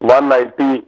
190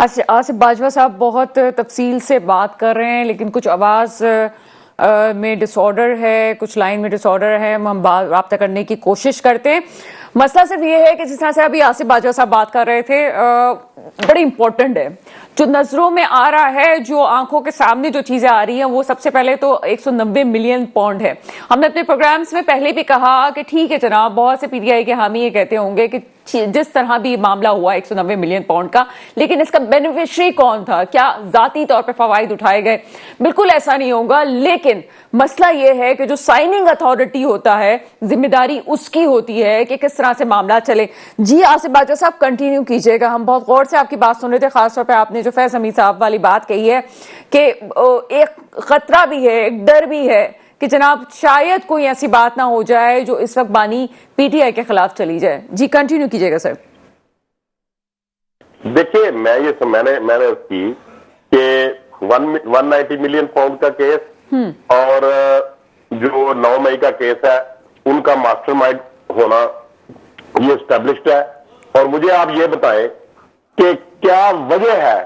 آصف باجوہ صاحب بہت تفصیل سے بات کر رہے ہیں، لیکن کچھ آواز میں ڈس آرڈر ہے، کچھ لائن میں ڈس آرڈر ہے، ہم رابطہ کرنے کی کوشش کرتے ہیں۔ مسئلہ صرف یہ ہے کہ جس طرح سے ابھی آصف باجوہ صاحب بات کر رہے تھے، بڑی امپورٹنٹ ہے جو نظروں میں آ رہا ہے، جو آنکھوں کے سامنے جو چیزیں آ رہی ہیں، وہ سب سے پہلے تو 190 ملین پاؤنڈ ہے۔ ہم نے اپنے پروگرامز میں پہلے بھی کہا کہ ٹھیک ہے جناب، بہت سے پی ٹی آئی کے حامی یہ کہتے ہوں گے کہ جس طرح بھی معاملہ ہوا 190 ملین پاؤنڈ کا، لیکن اس کا بینیفیشری کون تھا؟ کیا ذاتی طور پہ فوائد اٹھائے گئے؟ بالکل ایسا نہیں ہوگا، لیکن مسئلہ یہ ہے کہ جو سائننگ اتھارٹی ہوتا ہے، ذمہ داری اس کی ہوتی ہے کہ کس طرح سے معاملہ چلے۔ جی آصف باجوہ صاحب کنٹینیو کیجئے گا، ہم بہت غور سے آپ کی بات سن رہے تھے، خاص طور پہ آپ نے جو فیض حمید صاحب والی بات کہی ہے کہ ایک خطرہ بھی ہے، ایک ڈر بھی ہے کہ جناب شاید کوئی ایسی بات نہ ہو جائے جو اس وقت بانی پی ٹی آئی کے خلاف چلی جائے۔ جی کنٹینیو کیجئے گا سر۔ دیکھیے میں نے اس کی کہ 190 ملین پاؤنڈ کا کیس اور جو 9 مئی کا کیس ہے، ان کا ماسٹر مائنڈ ہونا یہ اسٹیبلشڈ ہے، اور مجھے آپ یہ بتائیں کہ کیا وجہ ہے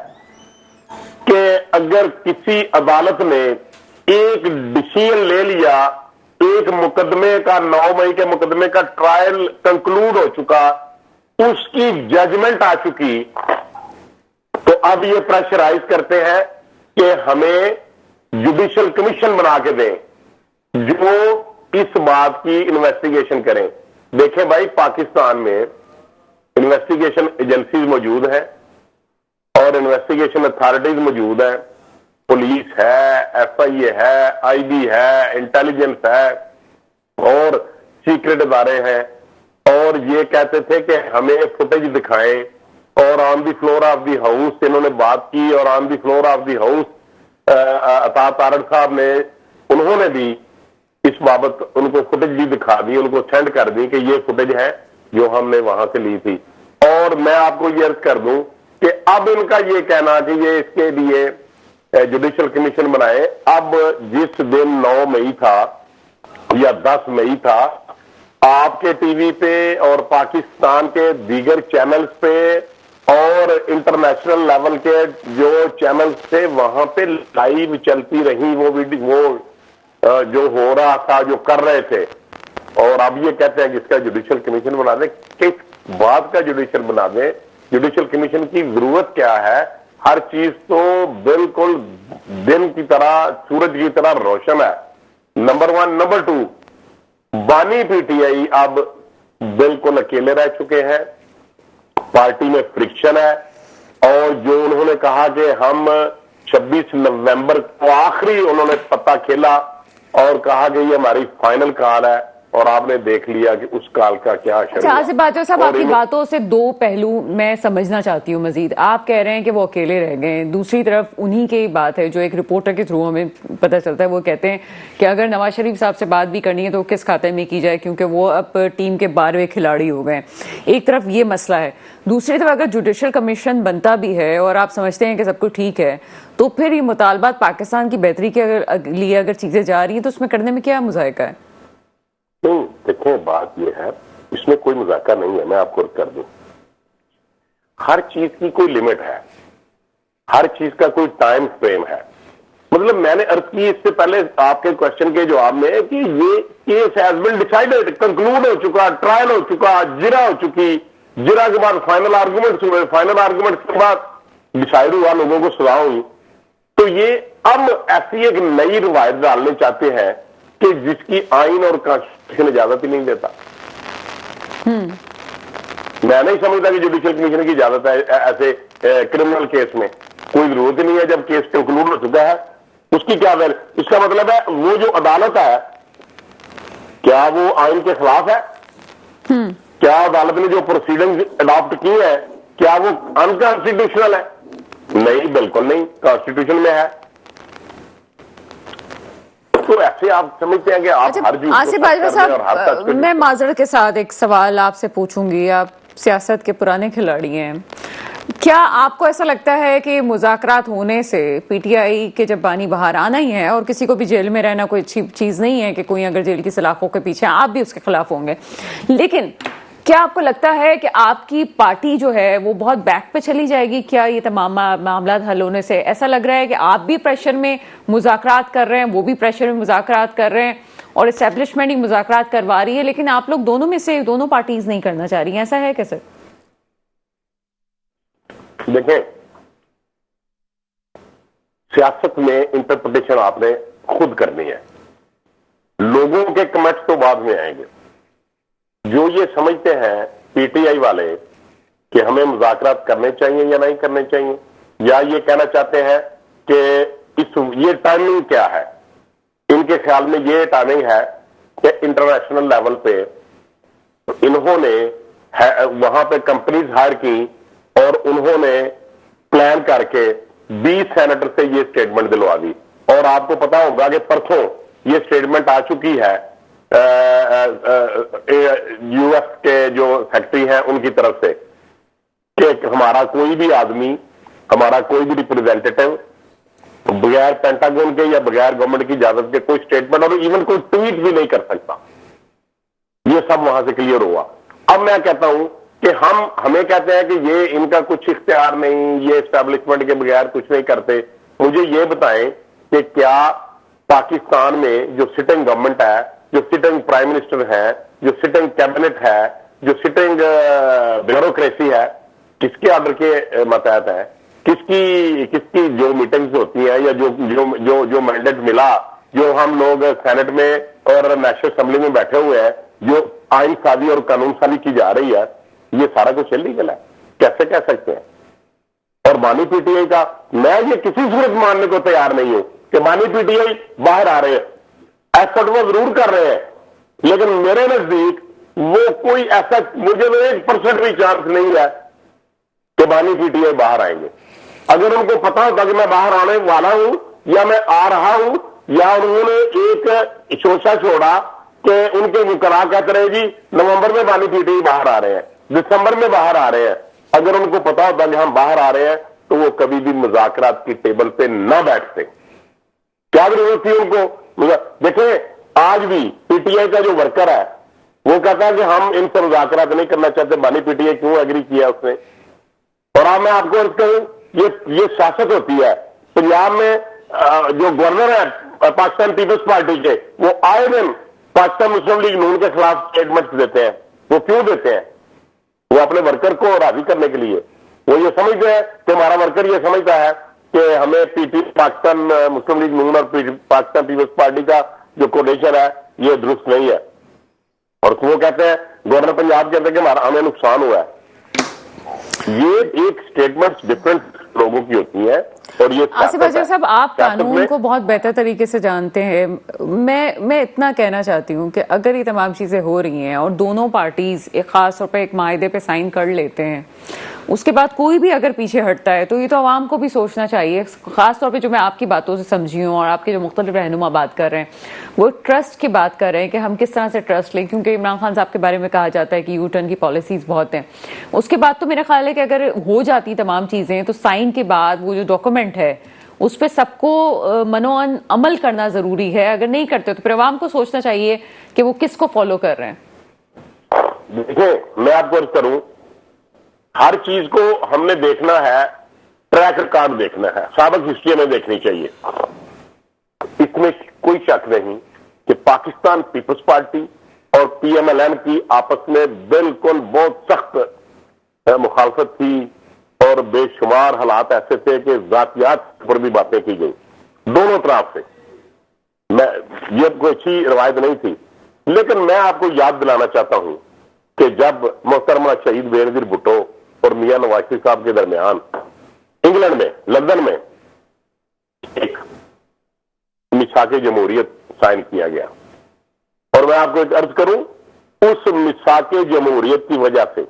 کہ اگر کسی عدالت نے ایک ڈیسیژن لے لیا، ایک مقدمے کا 9 مئی کے مقدمے کا ٹرائل کنکلوڈ ہو چکا، اس کی ججمنٹ آ چکی، تو اب یہ پریشرائز کرتے ہیں کہ ہمیں جوڈیشل کمیشن بنا کے دیں جو اس بات کی انویسٹیگیشن کریں۔ دیکھیں بھائی، پاکستان میں انویسٹیگیشن ایجنسیز موجود ہیں اور انویسٹیگیشن اتھارٹیز موجود ہیں، پولیس ہے، ایف آئی اے ہے، آئی بی ہے، انٹیلیجنس ہے اور سیکرٹ ادارے ہیں، اور یہ کہتے تھے کہ ہمیں فوٹیج دکھائیں، اور آن دی فلور آف دی ہاؤس انہوں نے بات کی، اور آن دی فلور آف دی ہاؤس عطا تارڑ صاحب نے، انہوں نے بھی اس بابت ان کو فوٹیج بھی دکھا دی، ان کو سینڈ کر دی کہ یہ فوٹیج ہے جو ہم نے وہاں سے لی تھی۔ اور میں آپ کو یہ عرض کر دوں کہ اب ان کا یہ کہنا کہ یہ اس کے لیے جوڈیشل کمیشن بنائے، اب جس دن 9 مئی تھا یا 10 مئی تھا، آپ کے ٹی وی پہ اور پاکستان کے دیگر چینلز پہ اور انٹرنیشنل لیول کے جو چینلز تھے وہاں پہ لائیو چلتی رہی وہ ویڈیو، جو ہو رہا تھا، جو کر رہے تھے، اور اب یہ کہتے ہیں کہ اس کا جوڈیشل کمیشن بنا دیں۔ کس بات کا جوڈیشل بنا دیں؟ جوڈیشل کمیشن کی ضرورت کیا ہے؟ ہر چیز تو بالکل دن کی طرح، سورج کی طرح روشن ہے، نمبر 1۔ نمبر 2، بانی پی ٹی آئی اب بالکل اکیلے رہ چکے ہیں، پارٹی میں فرکشن ہے، اور جو انہوں نے کہا کہ ہم 26 نومبر کو آخری انہوں نے پتہ کھیلا اور کہا کہ یہ ہماری فائنل کال ہے، اور آپ نے دیکھ لیا کہ اس کال کا کیا شروع ہوا۔ آصف باجوہ صاحب، آپ کی باتوں سے دو پہلو میں سمجھنا چاہتی ہوں مزید۔ آپ کہہ رہے ہیں کہ وہ اکیلے رہ گئے، دوسری طرف انہی کی بات ہے جو ایک رپورٹر کے تھرو ہمیں پتہ چلتا ہے، وہ کہتے ہیں کہ اگر نواز شریف صاحب سے بات بھی کرنی ہے تو کس کھاتے میں کی جائے، کیونکہ وہ اب ٹیم کے 12ویں کھلاڑی ہو گئے۔ ایک طرف یہ مسئلہ ہے، دوسری طرف اگر جوڈیشل کمیشن بنتا بھی ہے اور آپ سمجھتے ہیں کہ سب کچھ ٹھیک ہے، تو پھر یہ مطالبات پاکستان کی بہتری کے لیے اگر چیزیں جا رہی ہیں تو اس میں کرنے میں کیا مذائقہ ہے؟ نہیں، دیکھیں بات یہ ہے، اس میں کوئی مذاکرہ نہیں ہے، میں آپ کو کر دوں، ہر چیز کی کوئی لمٹ ہے، ہر چیز کا کوئی ٹائم فریم ہے۔ مطلب میں نے عرض کی اس سے پہلے آپ کے کوشچن کے جواب میں کہ یہ case has been decided, conclude ہو چکا، ٹرائل ہو چکا، جرا ہو چکی، جرا کے بعد فائنل آرگومنٹس ہوئے، فائنل آرگومنٹس کے بعد ڈیسائیڈ ہوا، لوگوں کو سزا ہوئی، تو یہ اب ایسی ایک نئی روایت ڈالنے چاہتے ہیں کہ جس کی آئین اور کانسٹیٹیوشن اجازت ہی نہیں دیتا۔ میں نہیں سمجھتا کہ جوڈیشل کمیشن کی اجازت ہے ایسے کرمنل کیس میں، کوئی ضرورت ہی نہیں ہے۔ جب کیس کنکلوڈ ہو چکا ہے اس کی کیا ویل، اس کا مطلب ہے وہ جو عدالت ہے کیا وہ آئین کے خلاف ہے؟ کیا عدالت نے جو پروسیڈنگ اڈاپٹ کی ہے کیا وہ انکانسٹیٹیوشنل ہے؟ نہیں، بالکل نہیں، کانسٹیٹیوشن میں ہے۔ تو ایسے آپ سمجھتے ہیں کہ آپ ہر چیز آصف باجوہ صاحب، میں معذرت کے ساتھ ایک سوال آپ سے پوچھوں گی، آپ سیاست کے پرانے کھلاڑی ہیں، کیا آپ کو ایسا لگتا ہے کہ مذاکرات ہونے سے پی ٹی آئی کے جب بانی باہر آنا ہی ہے، اور کسی کو بھی جیل میں رہنا کوئی اچھی چیز نہیں ہے کہ کوئی اگر جیل کی سلاخوں کے پیچھے آپ بھی اس کے خلاف ہوں گے، لیکن کیا آپ کو لگتا ہے کہ آپ کی پارٹی جو ہے وہ بہت بیک پہ چلی جائے گی کیا یہ تمام معاملات حل ہونے سے؟ ایسا لگ رہا ہے کہ آپ بھی پریشر میں مذاکرات کر رہے ہیں، وہ بھی پریشر میں مذاکرات کر رہے ہیں اور اسٹیبلشمنٹ ہی مذاکرات کروا رہی ہے، لیکن آپ لوگ دونوں میں سے دونوں پارٹیز نہیں کرنا چاہ رہی ہیں، ایسا ہے کہ سر؟ دیکھیں، سیاست میں انٹرپریٹیشن آپ نے خود کرنی ہے. لوگوں کے کمنٹس تو بعد میں آئیں گے. جو یہ سمجھتے ہیں پی ٹی آئی والے کہ ہمیں مذاکرات کرنے چاہیے یا نہیں کرنے چاہیے، یا یہ کہنا چاہتے ہیں کہ یہ ٹائمنگ کیا ہے، ان کے خیال میں یہ ٹائمنگ ہے کہ انٹرنیشنل لیول پہ انہوں نے وہاں پہ کمپنیز ہائر کی اور انہوں نے پلان کر کے 20 سینیٹر سے یہ سٹیٹمنٹ دلوا دی. اور آپ کو پتا ہوگا کہ پرسوں یہ سٹیٹمنٹ آ چکی ہے یو ایس کے جو سیکرٹری ہیں ان کی طرف سے کہ ہمارا کوئی بھی آدمی، ہمارا کوئی بھی ریپرزینٹیٹو بغیر پینٹاگون کے یا بغیر گورنمنٹ کی اجازت کے کوئی سٹیٹمنٹ اور ایون کوئی ٹویٹ بھی نہیں کر سکتا. یہ سب وہاں سے کلیئر ہوا. اب میں کہتا ہوں کہ ہمیں کہتے ہیں کہ یہ ان کا کچھ اختیار نہیں، یہ اسٹیبلشمنٹ کے بغیر کچھ نہیں کرتے. مجھے یہ بتائیں کہ کیا پاکستان میں جو سٹنگ گورنمنٹ ہے، جو سٹنگ پرائم منسٹر ہے، جو سٹنگ کیبنٹ ہے، جو سٹنگ بیوروکریسی ہے، کس کے آرڈر کے ماتحت ہے؟ کس کی جو میٹنگز ہوتی ہیں یا جو مینڈیٹ ملا، جو ہم لوگ سینٹ میں اور نیشنل اسمبلی میں بیٹھے ہوئے ہیں، جو آئین سازی اور قانون سازی کی جا رہی ہے، یہ سارا کچھ انلیگل ہے؟ کیسے کہہ سکتے ہیں؟ اور بانی پی ٹی آئی کا میں یہ کسی صورت ماننے کو تیار نہیں ہوں کہ بانی پی ٹی آئی باہر آ رہے ہیں. ایفرٹ وہ ضرور کر رہے ہیں، لیکن میرے نزدیک وہ کوئی ایسا مجھے 1% بھی چانس نہیں ہے کہ بانی پی ٹی آئی باہر آئیں گے. اگر ان کو پتا ہوتا کہ میں باہر آنے والا ہوں یا میں آ رہا ہوں، یا انہوں نے ایک شوشہ چھوڑا کہ ان کے وکلاء کہتے رہے جی نومبر میں بانی پی ٹی آئی باہر آ رہے ہیں، دسمبر میں باہر آ رہے ہیں، اگر ان کو پتا ہوتا کہ ہم باہر آ رہے ہیں تو وہ کبھی بھی مذاکرات کی ٹیبل پہ نہ بیٹھتے. کیا ضرورت تھی ان کو؟ دیکھیں آج بھی پی ٹی آئی کا جو ورکر ہے وہ کہتا ہے کہ ہم ان سے مذاکرات نہیں کرنا چاہتے. بانی پی ٹی آئی کیوں ایگری کیا اس نے؟ اور اب میں آپ کو عرض کہوں یہ سیاست ہوتی ہے. پنجاب میں جو گورنر ہے پاکستان پیپلز پارٹی کے، وہ آئے دن پاکستان مسلم لیگ نون کے خلاف اسٹیٹمنٹ دیتے ہیں. وہ کیوں دیتے ہیں؟ وہ اپنے ورکر کو راضی کرنے کے لیے. وہ یہ سمجھتے ہیں کہ ہمارا ورکر یہ سمجھتا ہے کہ ہمیں پاکستان مسلم لیگ نون اور پاکستان پیپلز پارٹی کا جو کوڈیشن ہے یہ درست نہیں ہے. اور وہ کہتے ہیں، گورنر پنجاب کہتے ہیں کہ ہمیں نقصان ہوا ہے. یہ ایک سٹیٹمنٹ ڈفرنٹ لوگوں کی ہوتی ہیں. اور یہ آصف اجہر صاحب، آپ قانون کو بہت بہتر طریقے سے جانتے ہیں. میں اتنا کہنا چاہتی ہوں کہ اگر یہ تمام چیزیں ہو رہی ہیں اور دونوں پارٹیز ایک خاص طور پہ ایک معاہدے پہ سائن کر لیتے ہیں، اس کے بعد کوئی بھی اگر پیچھے ہٹتا ہے تو یہ تو عوام کو بھی سوچنا چاہیے. خاص طور پہ جو میں آپ کی باتوں سے سمجھی ہوں اور آپ کے جو مختلف رہنما بات کر رہے ہیں وہ ٹرسٹ کی بات کر رہے ہیں کہ ہم کس طرح سے ٹرسٹ لیں، کیونکہ عمران خان صاحب کے بارے میں کہا جاتا ہے کہ یو ٹرن کی پالیسیز بہت ہیں. اس کے بعد تو میرا خیال ہے کہ اگر ہو جاتی تمام چیزیں تو سائن کے بعد وہ جو ڈاکومنٹ ہے اس پہ سب کو منوعن عمل کرنا ضروری ہے. اگر نہیں کرتے تو پھر عوام کو سوچنا چاہیے کہ وہ کس کو فالو کر رہے ہیں. دیکھیں میں آپ کو عرض کروں، ہر چیز کو ہم نے دیکھنا ہے، ٹریک ریکارڈ دیکھنا ہے، سابق ہسٹری ہمیں دیکھنی چاہیے. اس میں کوئی شک نہیں کہ پاکستان پیپلز پارٹی اور پی ایم ایل این کی آپس میں بالکل بہت سخت مخالفت تھی اور بے شمار حالات ایسے تھے کہ ذاتیات پر بھی باتیں کی گئی دونوں طرف سے. یہ کوئی اچھی روایت نہیں تھی. لیکن میں آپ کو یاد دلانا چاہتا ہوں کہ جب محترمہ شہید بینظیر بھٹو اور میاں نواز شریف صاحب کے درمیان انگلینڈ میں لندن میں ایک میثاق جمہوریت سائن کیا گیا، اور میں آپ کو ایک عرض کروں، اس میثاق جمہوریت کی وجہ سے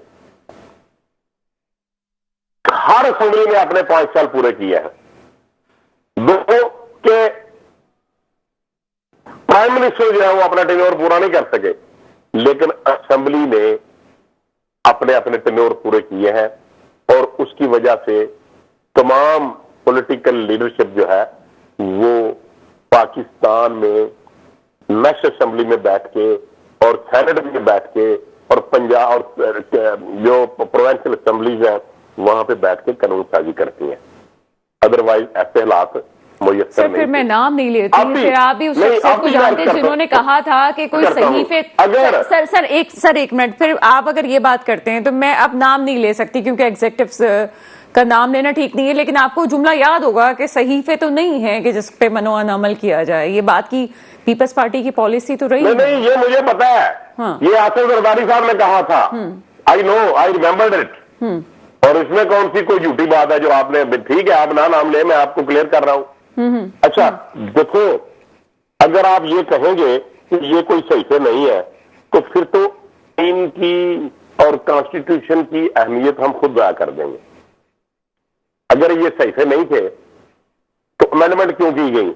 ہر اسمبلی نے اپنے 5 سال پورے کیے ہیں. دو کہ پرائم منسٹر جو ہے وہ اپنا ٹینیور پورا نہیں کر سکے، لیکن اسمبلی نے اپنے ٹینیور پورے کیے ہیں. اور اس کی وجہ سے تمام پولیٹیکل لیڈرشپ جو ہے وہ پاکستان میں نیشنل اسمبلی میں بیٹھ کے اور سینٹ میں بیٹھ کے اور پنجاب اور جو پروونشل اسمبلیز ہیں وہاں پہ بیٹھ کے قانون سازی کرتی ہیں. ادروائز ایسے حالات میسر سر نہیں. پھر میں نام نہیں لیتی ہوں، پھر آپ بھی اس شخصیت کو جانتے ہیں جنہوں نے کہا تھا کہ کوئی صحیفے. سر ایک منٹ، پھر آپ اگر یہ بات کرتے ہیں تو میں اب نام نہیں لے سکتی کیونکہ ایگزیکٹو کا نام لینا ٹھیک نہیں ہے، لیکن آپ کو جملہ یاد ہوگا کہ صحیفے تو نہیں ہے کہ جس پہ منوعن عمل کیا جائے. یہ بات کی پیپلز پارٹی کی پالیسی تو رہی ہے. نہیں، یہ مجھے پتا ہے، یہ آصف زرداری صاحب نے کہا تھا. آئی نو، آئی ریمبرڈ اٹ. اور اس میں کون سی کوئی جھوٹی بات ہے جو آپ نے، ٹھیک ہے آپ نام لے، میں آپ کو کلیئر کر رہا ہوں. اچھا دیکھو، اگر آپ یہ کہیں گے کہ یہ کوئی صحیفے نہیں ہے تو پھر تو آئین کی اور کانسٹیٹیوشن کی اہمیت ہم خود ضائع کر دیں گے. اگر یہ صحیفے نہیں تھے تو امینڈمنٹ کیوں کی گئی؟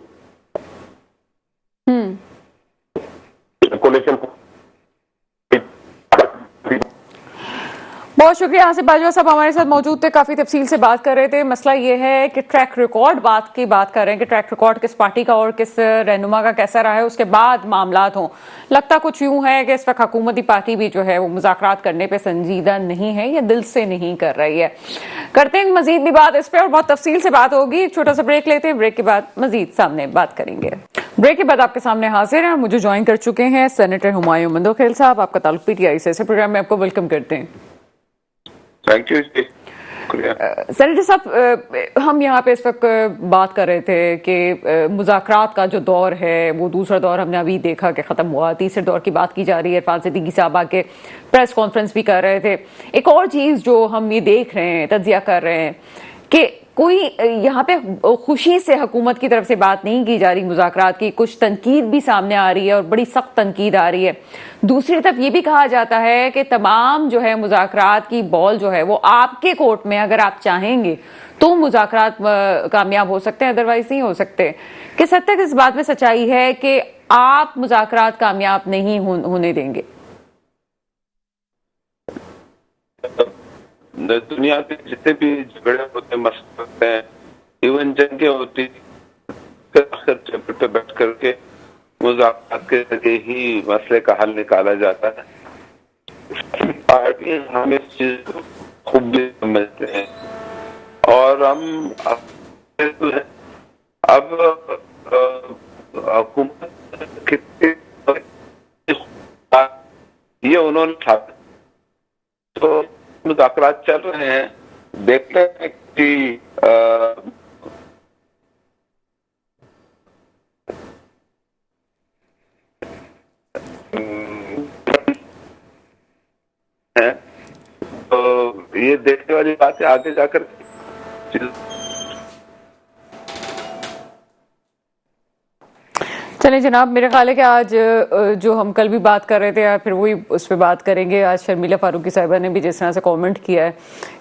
بہت شکریہ آصف باجوہ صاحب ہمارے ساتھ موجود تھے، کافی تفصیل سے بات کر رہے تھے. مسئلہ یہ ہے کہ ٹریک ریکارڈ بات کر رہے ہیں کہ ٹریک ریکارڈ کس پارٹی کا اور کس رہنما کا کیسا رہا ہے، اس کے بعد معاملات ہوں. لگتا کچھ یوں ہے کہ اس وقت حکومتی پارٹی بھی جو ہے وہ مذاکرات کرنے پہ سنجیدہ نہیں ہے یا دل سے نہیں کر رہی ہے. کرتے ہیں مزید بھی بات اس پہ اور بہت تفصیل سے بات ہوگی. ایک چھوٹا سا بریک لیتے ہیں، بریک کے بعد مزید سامنے بات کریں گے. بریک کے بعد آپ کے سامنے حاضر ہیں اور مجھے جوائن کر چکے ہیں سینیٹر ہمایوں مندوخیل صاحب. آپ کا تعلق پی ٹی آئی سے، پروگرام میں آپ کو ویلکم کرتے ہیں. Thank you. سینیٹر صاحب، ہم یہاں پہ اس وقت بات کر رہے تھے کہ مذاکرات کا جو دور ہے وہ دوسرا دور ہم نے ابھی دیکھا کہ ختم ہوا، تیسرے دور کی بات کی جا رہی ہے. عرفان صدیقی صاحب آ کے پریس کانفرنس بھی کر رہے تھے. ایک اور چیز جو ہم یہ دیکھ رہے ہیں، تجزیہ کر رہے ہیں کہ کوئی یہاں پہ خوشی سے حکومت کی طرف سے بات نہیں کی جا رہی مذاکرات کی، کچھ تنقید بھی سامنے آ رہی ہے اور بڑی سخت تنقید آ رہی ہے. دوسری طرف یہ بھی کہا جاتا ہے کہ تمام جو ہے مذاکرات کی بال جو ہے وہ آپ کے کورٹ میں، اگر آپ چاہیں گے تو مذاکرات کامیاب ہو سکتے ہیں، ادروائز نہیں ہو سکتے. کس حد تک اس بات میں سچائی ہے کہ آپ مذاکرات کامیاب نہیں ہونے دیں گے؟ دنیا کے جتنے بھی جھگڑے ہوتے ہیں، مسئلے ہوتے ہیں، ایون جنگیں ہوتی ہیں، آخر ٹیبل پہ بیٹھ کر کے مذاکرات کے ذریعے ہی مسئلے کا حل نکالا جاتا ہے. پارٹیاں ہم اس چیز کو خوب بھی سمجھتے ہیں اور ہم اب حکومت یہ انہوں نے تو مذاکرات چل رہے ہیں. دیکھتے ہیں کہ تو یہ دیکھنے والی بات ہے آگے جا کر. چلیں جناب، میرا خیال ہے کہ آج جو ہم کل بھی بات کر رہے تھے پھر وہی اس پہ بات کریں گے. آج شرمیلا فاروقی صاحبہ نے بھی جس طرح سے کامنٹ کیا ہے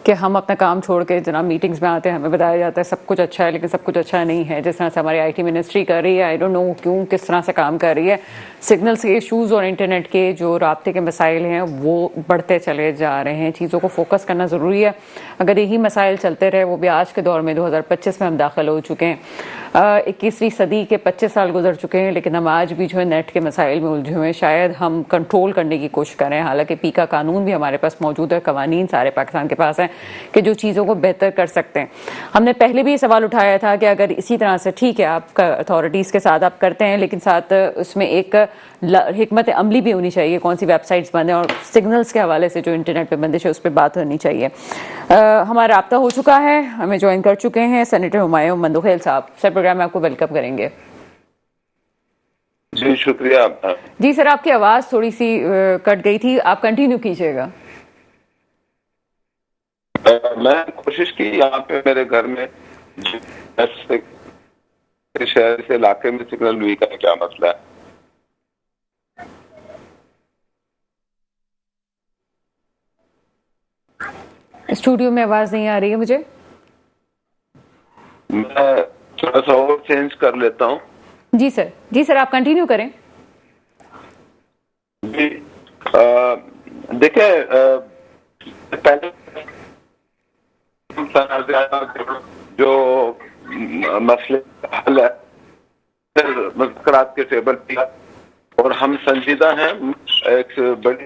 کہ ہم اپنا کام چھوڑ کے جناب میٹنگز میں آتے ہیں، ہمیں بتایا جاتا ہے سب کچھ اچھا ہے لیکن سب کچھ اچھا نہیں ہے. جس طرح سے ہماری آئی ٹی منسٹری کر رہی ہے، آئی ڈونٹ نو کیوں کس طرح سے کام کر رہی ہے. سگنلز کے ایشوز اور انٹرنیٹ کے جو رابطے کے مسائل ہیں وہ بڑھتے چلے جا رہے ہیں. چیزوں کو فوکس کرنا ضروری ہے. اگر یہی مسائل چلتے رہے، وہ بھی آج کے دور میں 2025 میں ہم داخل ہو چکے ہیں، 21ویں صدی کے 25 سال گزر چکے ہیں، لیکن ہم آج بھی جو ہے نیٹ کے مسائل میں الجھے ہوئے ہیں. شاید ہم کنٹرول کرنے کی کوشش کریں، حالانکہ پی کا قانون بھی ہمارے پاس موجود ہے، قوانین سارے پاکستان کے پاس ہیں کہ جو چیزوں کو بہتر کر سکتے ہیں. ہم نے پہلے بھی یہ سوال اٹھایا تھا کہ اگر اسی طرح سے ٹھیک ہے آپ اتھارٹیز کے ساتھ آپ کرتے ہیں، لیکن ساتھ اس میں ایک حکمت عملی بھی ہونی چاہیے، کون سی ویب سائٹس بند ہیں اور سگنلز کے حوالے سے جو انٹرنیٹ پہ بندش ہے اس پہ بات ہونی چاہیے. ہمارا رابطہ ہو چکا ہے، ہمیں جوائن کر چکے ہیں سینیٹر ہمایوں مندوخیل صاحب. سر پروگرام میں آپ کو ویلکم کریں گے. جی شکریہ. جی سر، آپ کی آواز تھوڑی سی کٹ گئی تھی، آپ کنٹینیو کیجیے گا. میں کوشش کی یہاں پہ میرے گھر میں شہر سے علاقے میں سگنل ویک ہے، کیا مسئلہ ہے؟ اسٹوڈیو میں آواز نہیں آ رہی ہے مجھے. میں تھوڑا سا اور چینج کر لیتا ہوں. جی سر، جی سر آپ کنٹینیو کریں. جی دیکھیں، پہلے جو مسئلے کا حل ہے مذاکرات کے ٹیبل پہ اور ہم سنجیدہ ہیں. ایک بڑی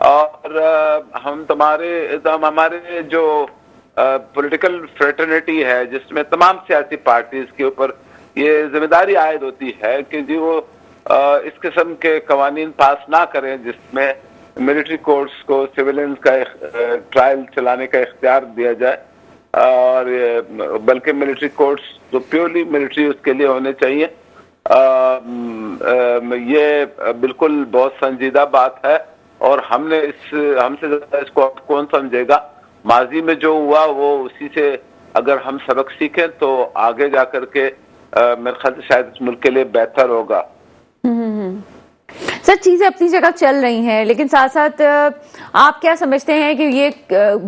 اور ہمارے جو پولیٹیکل فریٹرنیٹی ہے جس میں تمام سیاسی پارٹیز کے اوپر یہ ذمہ داری عائد ہوتی ہے کہ جی وہ اس قسم کے قوانین پاس نہ کریں جس میں ملٹری کورٹس کو سویلینز کا ٹرائل چلانے کا اختیار دیا جائے، اور بلکہ ملٹری کورٹس تو پیورلی ملٹری اس کے لیے ہونے چاہیے۔ یہ بالکل بہت سنجیدہ بات ہے، اور ہم سے زیادہ اس کو کون سمجھے گا۔ ماضی میں جو ہوا وہ اسی سے اگر ہم سبق سیکھیں تو آگے جا کر کے میرے خیال سے شاید اس ملک کے لیے بہتر ہوگا۔ سر چیزیں اپنی جگہ چل رہی ہیں، لیکن ساتھ ساتھ آپ کیا سمجھتے ہیں کہ یہ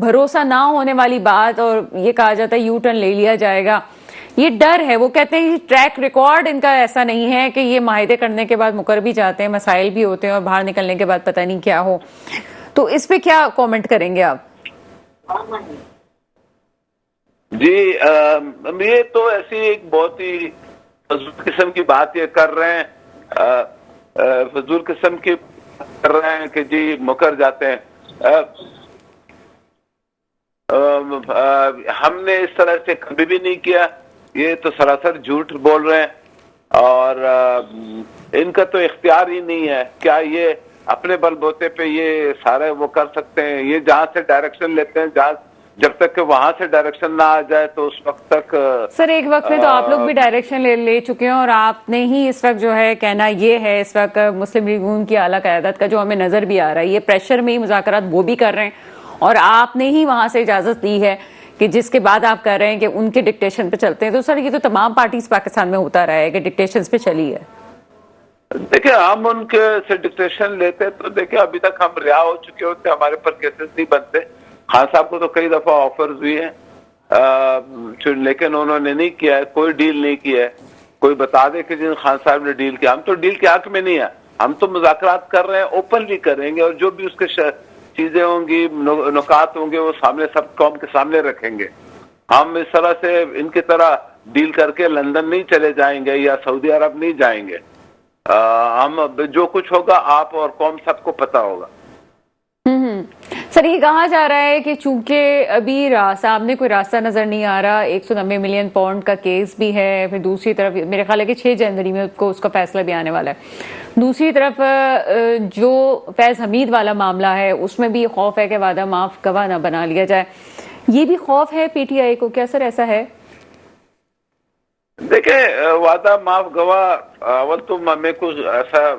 بھروسہ نہ ہونے والی بات، اور یہ کہا جاتا ہے یو ٹرن لے لیا جائے گا، یہ ڈر ہے؟ وہ کہتے ہیں کہ ٹریک ریکارڈ ان کا ایسا نہیں ہے کہ یہ معاہدے کرنے کے بعد مکر بھی جاتے ہیں، مسائل بھی ہوتے ہیں، اور باہر نکلنے کے بعد پتہ نہیں کیا ہو۔ تو اس پہ کیا کامنٹ کریں گے آپ؟ جی یہ تو ایسی ایک بہت ہی فضول قسم کی بات یہ کر رہے ہیں، فضول قسم کی کر رہے ہیں کہ جی مکر جاتے ہیں۔ ہم نے اس طرح سے کبھی بھی نہیں کیا، یہ تو سراسر جھوٹ بول رہے ہیں، اور ان کا تو اختیار ہی نہیں ہے۔ کیا یہ اپنے بل بوتے پہ یہ سارے وہ کر سکتے ہیں؟ یہ جہاں سے ڈائریکشن لیتے ہیں، جب تک کہ وہاں سے ڈائریکشن نہ آ جائے تو اس وقت تک۔ سر ایک وقت میں تو آپ لوگ بھی ڈائریکشن لے چکے ہیں، اور آپ نے ہی اس وقت جو ہے کہنا یہ ہے، اس وقت مسلم لیگ ن کی اعلیٰ قیادت کا جو ہمیں نظر بھی آ رہا ہے، یہ پریشر میں ہی مذاکرات وہ بھی کر رہے ہیں، اور آپ نے ہی وہاں سے اجازت دی ہے کہ جس کے بعد آپ کہہ رہے ہیں کہ ان کے ڈکٹیشن پہ چلتے ہیں۔ تو سر یہ تو تمام پارٹیز پاکستان میں ہوتا رہا ہے کہ ڈکٹیشنز پہ چلی ہے۔ دیکھیں ہم ان کے سے ڈکٹیشن لیتے تو دیکھیں ابھی تک ہم رہا ہو چکے ہوتے، ہمارے پر کیسز نہیں بنتے۔ خان صاحب کو تو کئی دفعہ آفرز ہوئی ہیں، لیکن انہوں نے نہیں کیا ہے، کوئی ڈیل نہیں کیا ہے۔ کوئی بتا دے کہ جن خان صاحب نے ڈیل کیا، ہم تو ڈیل کے حق میں نہیں ہیں، ہم تو مذاکرات کر رہے ہیں، اوپنلی کریں گے، اور جو بھی اس کے چیزیں ہوں گی، نکات ہوں گے، وہ سامنے سب قوم کے سامنے رکھیں گے۔ ہم اس طرح سے ان کی طرح ڈیل کر کے لندن نہیں چلے جائیں گے یا سعودی عرب نہیں جائیں گے۔ ہم جو کچھ ہوگا آپ اور قوم سب کو پتا ہوگا۔ سر یہ کہا جا رہا ہے کہ چونکہ ابھی سامنے کوئی راستہ نظر نہیں آ رہا، 190 ملین پاؤنڈ کا کیس بھی ہے، پھر دوسری طرف میرے خیال ہے کہ 6 جنوری میں اس کا فیصلہ بھی آنے والا ہے، دوسری طرف جو فیض حمید والا معاملہ ہے اس میں بھی خوف ہے کہ وعدہ معاف گواہ نہ بنا لیا جائے، یہ بھی خوف ہے پی ٹی آئی کو، کیا سر ایسا ہے؟ دیکھیں وعدہ معاف گواہ اول تو ہمیں کچھ ایسا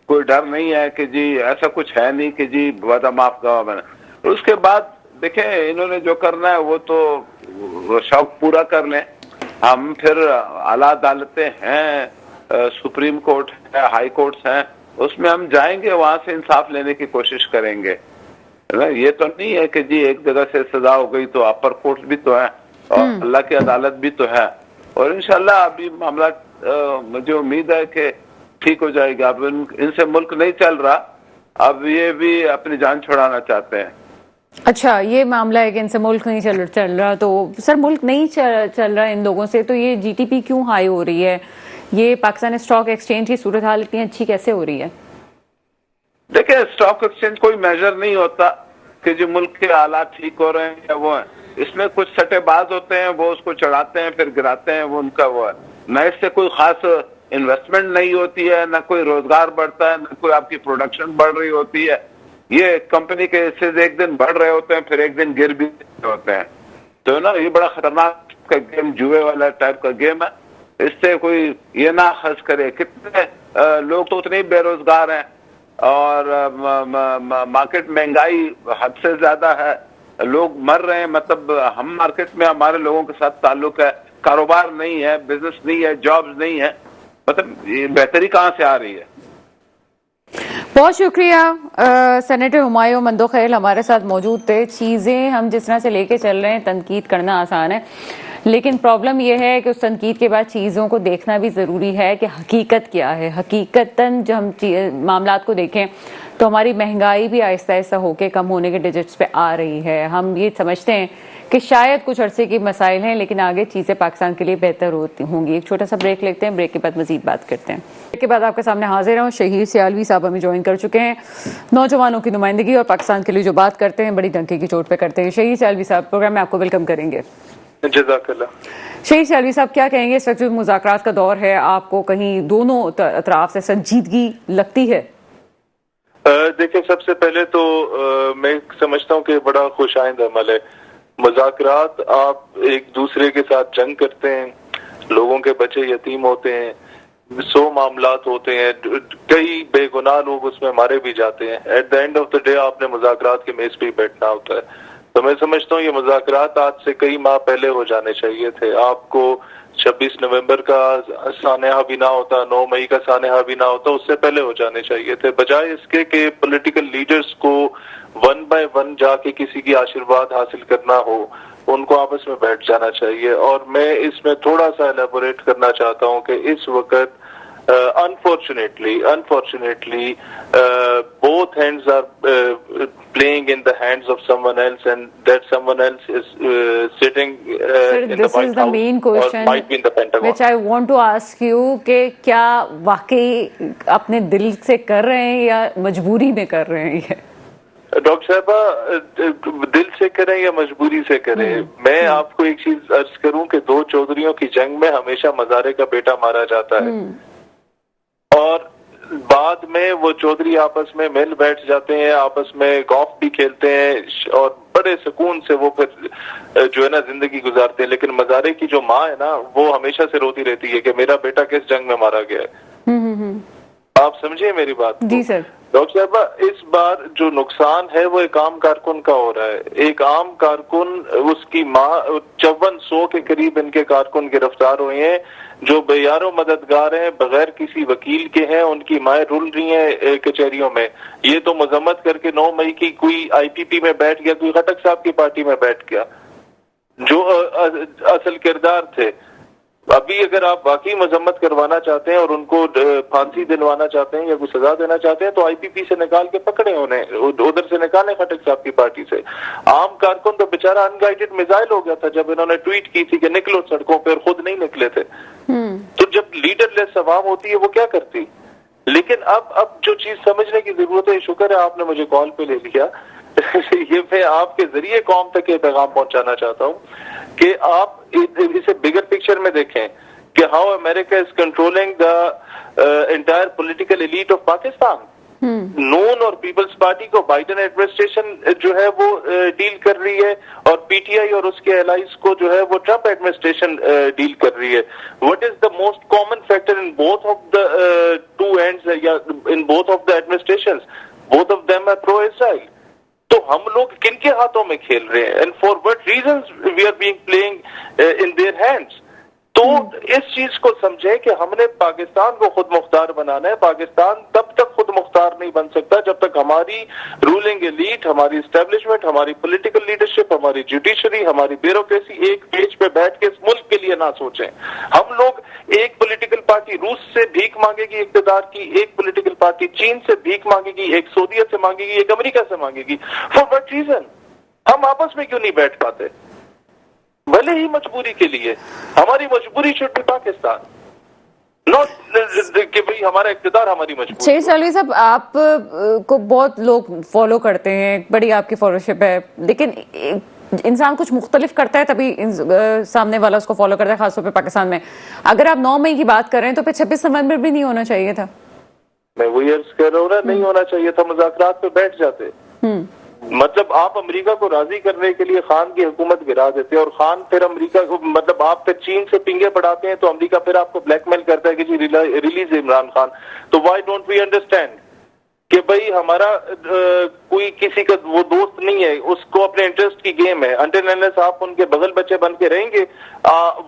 کوئی ڈر نہیں ہے کہ جی ایسا کچھ ہے نہیں کہ جی وعدہ معاف گواہ بنا۔ اس کے بعد دیکھیں انہوں نے جو کرنا ہے وہ تو شوق پورا کر لیں، ہم پھر اعلیٰ عدالتیں ہیں، سپریم کورٹ ہے، ہائی کورٹس ہیں، اس میں ہم جائیں گے، وہاں سے انصاف لینے کی کوشش کریں گے۔ یہ تو نہیں ہے کہ جی ایک جگہ سے سزا ہو گئی تو اپر کورٹس بھی تو ہے، اور اللہ کی عدالت بھی تو ہے، اور انشاءاللہ ابھی معاملہ مجھے امید ہے کہ ٹھیک ہو جائے گا۔ اب ان سے ملک نہیں چل رہا، اب یہ بھی اپنی جان چھڑانا چاہتے ہیں۔ اچھا یہ معاملہ ہے کہ ان سے ملک نہیں چل رہا، تو سر ملک نہیں چل رہا ان لوگوں سے، تو یہ جی ٹی پی کیوں ہائی ہو رہی ہے؟ یہ پاکستان اسٹاک ایکسچینج کی صورتحال اتنی اچھی کیسے ہو رہی ہے؟ دیکھیں اسٹاک ایکسچینج کوئی میجر نہیں ہوتا کہ جو ملک کے حالات ٹھیک ہو رہے ہیں یا وہ ہیں، اس میں کچھ سٹے باز ہوتے ہیں، وہ اس کو چڑھاتے ہیں پھر گراتے ہیں، وہ ان کا وہ ہے، نہ اس سے کوئی خاص انویسٹمنٹ نہیں ہوتی ہے، نہ کوئی روزگار بڑھتا ہے، نہ کوئی آپ کی پروڈکشن بڑھ رہی ہوتی ہے۔ یہ کمپنی کے حصے ایک دن بڑھ رہے ہوتے ہیں پھر ایک دن گر بھی ہوتے ہیں، تو نا یہ بڑا خطرناک کا گیم، جوئے والا ٹائپ کا گیم ہے، اس سے کوئی یہ نہ خرچ کرے۔ کتنے لوگ تو اتنے بے روزگار ہیں، اور مارکیٹ مہنگائی حد سے زیادہ ہے، لوگ مر رہے ہیں، مطلب ہم مارکیٹ میں ہمارے لوگوں کے ساتھ تعلق ہے، کاروبار نہیں ہے، بزنس نہیں ہے، جابز نہیں ہے، مطلب یہ بہتری کہاں سے آ رہی ہے؟ بہت شکریہ سینیٹر ہمایوں مندوخیل ہمارے ساتھ موجود تھے۔ چیزیں ہم جس طرح سے لے کے چل رہے ہیں، تنقید کرنا آسان ہے، لیکن پرابلم یہ ہے کہ اس تنقید کے بعد چیزوں کو دیکھنا بھی ضروری ہے کہ حقیقت کیا ہے. حقیقتاً جب ہم معاملات کو دیکھیں تو ہماری مہنگائی بھی آہستہ آہستہ ہو کے کم ہونے کے ڈیجٹس پہ آ رہی ہے. ہم یہ سمجھتے ہیں کہ شاید کچھ عرصے کی مسائل ہیں لیکن آگے چیزیں پاکستان کے لیے بہتر ہوں گی. ایک چھوٹا سا بریک لیتے ہیں, بریک کے بعد مزید بات کرتے ہیں. بریک کے بعد آپ کے سامنے حاضر ہوں. شہیر سیالوی صاحب ہمیں جوائن کر چکے ہیں. نوجوانوں کی نمائندگی اور پاکستان کے لیے جو بات کرتے ہیں بڑی ڈنکے کی چوٹ پہ کرتے ہیں. شہیر سیالوی صاحب, پروگرام میں آپ کو ویلکم کریں گے. جزاک اللہ. شہیر سیالوی صاحب, کیا کہیں گے, اس وقت جو مذاکرات کا دور ہے آپ کو کہیں دونوں اطراف سے سنجیدگی لگتی ہے؟ دیکھیں, سب سے پہلے تو میں سمجھتا ہوں کہ بڑا خوش آئند عمل ہے. مذاکرات, آپ ایک دوسرے کے ساتھ جنگ کرتے ہیں, لوگوں کے بچے یتیم ہوتے ہیں, 100 معاملات ہوتے ہیں, کئی بے گناہ لوگ اس میں مارے بھی جاتے ہیں. At the end of the day آپ نے مذاکرات کے میز پہ ہی بیٹھنا ہوتا ہے. تو میں سمجھتا ہوں یہ مذاکرات آج سے کئی ماہ پہلے ہو جانے چاہیے تھے. آپ کو 26 نومبر کا سانحہ بھی نہ ہوتا, 9 مئی کا سانحہ بھی نہ ہوتا, اس سے پہلے ہو جانے چاہیے تھے. بجائے اس کے کہ پولیٹیکل لیڈرز کو 1 بائی 1 جا کے کسی کی آشیرواد حاصل کرنا ہو, ان کو آپس میں بیٹھ جانا چاہیے. اور میں اس میں تھوڑا سا ایلیبوریٹ کرنا چاہتا ہوں کہ اس وقت unfortunately both hands are playing in the hands of someone else, and that someone else is sitting in the White House, main question or might be in the Pentagon, which I want to ask you کہ کیا واقعی اپنے دل سے کر رہے ہیں یا مجبوری میں کر رہے ہیں؟ ڈاکٹر صاحبہ, دل سے کریں یا مجبوری سے کریں, میں آپ کو ایک چیز عرض کروں کہ 2 چودھریوں کی جنگ میں ہمیشہ مزارے کا بیٹا مارا جاتا ہے, اور بعد میں وہ چودھری آپس میں مل بیٹھ جاتے ہیں, آپس میں گولف بھی کھیلتے ہیں, اور بڑے سکون سے وہ پھر جو ہے نا زندگی گزارتے ہیں. لیکن مزارے کی جو ماں ہے نا, وہ ہمیشہ سے روتی رہتی ہے کہ میرا بیٹا کس جنگ میں مارا گیا ہے. آپ سمجھے میری بات؟ جی سر. ڈاکٹر صاحبہ, اس بار جو نقصان ہے وہ ایک عام کارکن کا ہو رہا ہے. ایک عام کارکن, اس کی ماں, 5400 کے قریب ان کے کارکن گرفتار ہوئے ہیں جو بے یار و مددگار ہیں, بغیر کسی وکیل کے ہیں. ان کی مائیں رول رہی ہیں کچہریوں میں. یہ تو مذمت کر کے 9 مئی کی کوئی IPP میں بیٹھ گیا, کوئی خٹک صاحب کی پارٹی میں بیٹھ گیا, جو اصل کردار تھے. ابھی اگر آپ واقعی مذمت کروانا چاہتے ہیں اور ان کو پھانسی دلوانا چاہتے ہیں یا کوئی سزا دینا چاہتے ہیں تو IPP سے نکال کے پکڑے انہیں, ادھر سے نکالیں خٹک صاحب کی پارٹی سے. عام کارکن تو بیچارہ ان گائیڈڈ میزائل ہو گیا تھا جب انہوں نے ٹویٹ کی تھی کہ نکلو سڑکوں پہ, اور خود نہیں نکلے تھے. تو جب لیڈر لیس عوام ہوتی ہے وہ کیا کرتی. لیکن اب جو چیز سمجھنے کی ضرورت ہے, شکر ہے آپ نے مجھے کال پہ لے لیا, یہ میں آپ کے ذریعے قوم تک یہ پیغام پہنچانا چاہتا ہوں کہ آپ اسے بگر پکچر میں دیکھیں کہ how America is controlling the entire political elite of Pakistan. Noon اور پیپلز پارٹی کو بائیڈن ایڈمنسٹریشن جو ہے وہ ڈیل کر رہی ہے, اور PTI اور اس کے الائز کو جو ہے وہ ٹرمپ ایڈمنسٹریشن ڈیل کر رہی ہے. What is the most common factor in both of the 2 ends, یا in both of the administrations, both of them are pro Israel. تو ہم لوگ کن کے ہاتھوں میں کھیل رہے ہیں, and for what reasons we are being playing in their hands. تو اس چیز کو سمجھیں کہ ہم نے پاکستان کو خود مختار بنانا ہے. پاکستان تب تک خود مختار نہیں بن سکتا جب تک ہماری رولنگ ایلیٹ, ہماری اسٹیبلشمنٹ, ہماری پولیٹیکل لیڈرشپ, ہماری جوڈیشری, ہماری بیوروکریسی ایک پیج پہ بیٹھ کے اس ملک کے لیے نہ سوچیں. ہم لوگ, ایک پولیٹیکل پارٹی روس سے بھیک مانگے گی اقتدار کی, ایک پولیٹیکل پارٹی چین سے بھیک مانگے گی, ایک سعودیہ سے مانگے گی, ایک امریکہ سے مانگے گی. For what reason? ہم آپس میں کیوں نہیں بیٹھ پاتے؟ بھلے ہی مجبوری کے لیے, ہماری مجبوری شوڈ بی پاکستان, ناٹ کہ بھئی ہمارا اقتدار ہماری مجبوری. شہیر سیالوی صاحب, آپ کو بہت لوگ فالو کرتے ہیں, بڑی آپ کی فالوشپ ہے, لیکن انسان کچھ مختلف کرتا ہے تبھی سامنے والا اس کو فالو کرتا ہے, خاص طور پہ پاکستان میں. اگر آپ 9 مئی کی بات کر رہے ہیں تو پھر 26 نومبر بھی نہیں ہونا چاہیے تھا. میں وہی عرض کر رہا ہوں نا, نہیں ہونا چاہیے تھا, مذاکرات پہ بیٹھ جاتے. مطلب آپ امریکہ کو راضی کرنے کے لیے خان کی حکومت گرا دیتے, اور خان پھر امریکہ کو, مطلب آپ پھر چین سے پنگے بڑھاتے ہیں تو امریکہ پھر آپ کو بلیک میل کرتا ہے کہ جی ریلیز عمران خان. تو وائی ڈونٹ وی انڈرسٹینڈ کہ بھئی ہمارا کوئی کسی کا وہ دوست نہیں ہے, اس کو اپنے انٹرسٹ کی گیم ہے. انٹل انلیس آپ ان کے بغل بچے بن کے رہیں گے,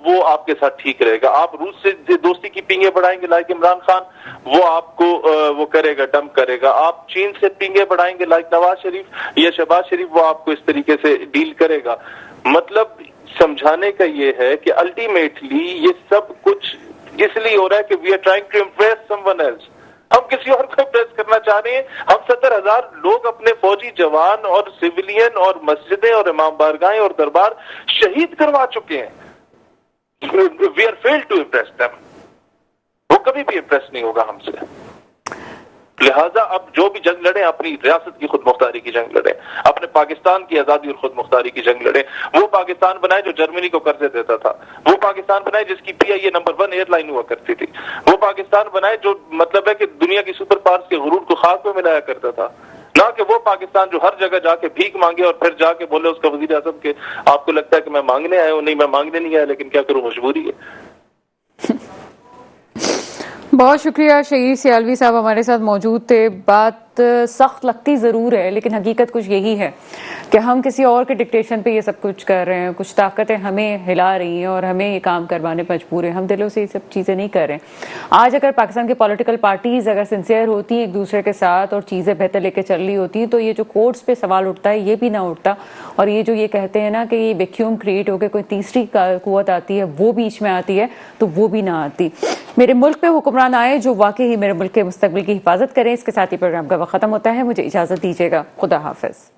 وہ آپ کے ساتھ ٹھیک رہے گا. آپ روس سے دوستی کی پنگے بڑھائیں گے لائک عمران خان, وہ آپ کو وہ کرے گا, ڈمپ کرے گا. آپ چین سے پنگے بڑھائیں گے لائک نواز شریف یا شہباز شریف, وہ آپ کو اس طریقے سے ڈیل کرے گا. مطلب سمجھانے کا یہ ہے کہ الٹیمیٹلی یہ سب کچھ اس لیے ہو رہا ہے کہ we are trying to impress someone else. ہم کسی اور کو امپریس کرنا چاہ رہے ہیں. ہم 70,000 لوگ اپنے فوجی جوان اور سویلین اور مسجدیں اور امام بارگاہیں اور دربار شہید کروا چکے ہیں. We are failed to impress them. وہ کبھی بھی امپریس نہیں ہوگا ہم سے. لہذا اب جو بھی جنگ لڑیں اپنی ریاست کی خود مختاری کی جنگ لڑیں, اپنے پاکستان کی آزادی اور خود مختاری کی جنگ لڑیں. وہ پاکستان بنائے جو جرمنی کو قرضے دیتا تھا. وہ پاکستان بنائے جس کی PIA نمبر 1 ایئر لائن ہوا کرتی تھی. وہ پاکستان بنائے جو مطلب ہے کہ دنیا کی سپر پاورز کے غرور کو خاک میں ملایا کرتا تھا. نہ کہ وہ پاکستان جو ہر جگہ جا کے بھیک مانگے اور پھر جا کے بولے اس کا وزیر اعظم کہ آپ کو لگتا ہے کہ میں مانگنے آیا ہوں. نہیں, میں مانگنے نہیں آیا, لیکن کیا کروں, مجبوری ہے. بہت شکریہ. شہید سیالوی صاحب ہمارے ساتھ موجود تھے. بات سخت لگتی ضرور ہے, لیکن حقیقت کچھ یہی ہے کہ ہم کسی اور کے ڈکٹیشن پہ یہ سب کچھ کر رہے ہیں. کچھ طاقتیں ہمیں ہلا رہی ہیں اور ہمیں یہ کام کروانے پہ مجبور ہیں. ہم دلوں سے یہ سب چیزیں نہیں کر رہے ہیں. آج اگر پاکستان کی پولیٹیکل پارٹیز اگر سنسیئر ہوتی ہیں ایک دوسرے کے ساتھ اور چیزیں بہتر لے کے چل رہی ہوتی ہیں تو یہ جو کورٹس پہ سوال اٹھتا ہے یہ بھی نہ اٹھتا. اور یہ جو یہ کہتے ہیں نا کہ یہ ویکیوم کریٹ ہو کے کوئی تیسری قوت آتی ہے وہ بیچ میں آتی ہے تو وہ بھی نہ آتی. میرے ملک پہ حکمران آئے جو واقعی ہی میرے ملک کے مستقبل کی حفاظت کریں. اس کے ساتھ ہی پروگرام کا وقت ختم ہوتا ہے. مجھے اجازت دیجیے گا. خدا حافظ.